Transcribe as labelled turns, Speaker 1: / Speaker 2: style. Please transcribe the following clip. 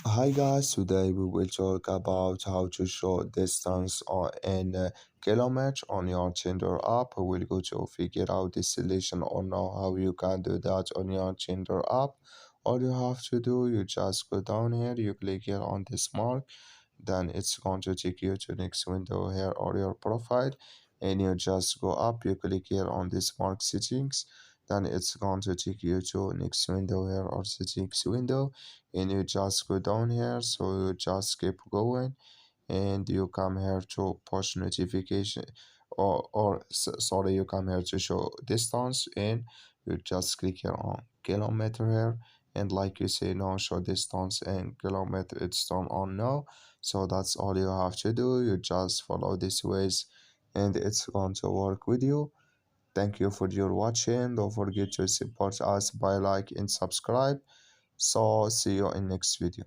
Speaker 1: Hi guys, today we will talk about how to show distance in kilometers on your Tinder app. We will go to figure out the solution or know how you can do that on your Tinder app. All you have to do, you just go down here, you click here on this mark, then it's going to take you to next window here or your profile, and you just go up, you click here on this mark settings, then it's going to take you to next window here or settings window, and you just go down here, so you just keep going and you come here to push notification sorry, you come here to show distance, and you just click here on kilometer here, and like you say no show distance and kilometer, it's turned on now. So that's all you have to do, you just follow these ways and it's going to work with you. Thank you for your watching, don't forget to support us by like and subscribe. So see you in next video.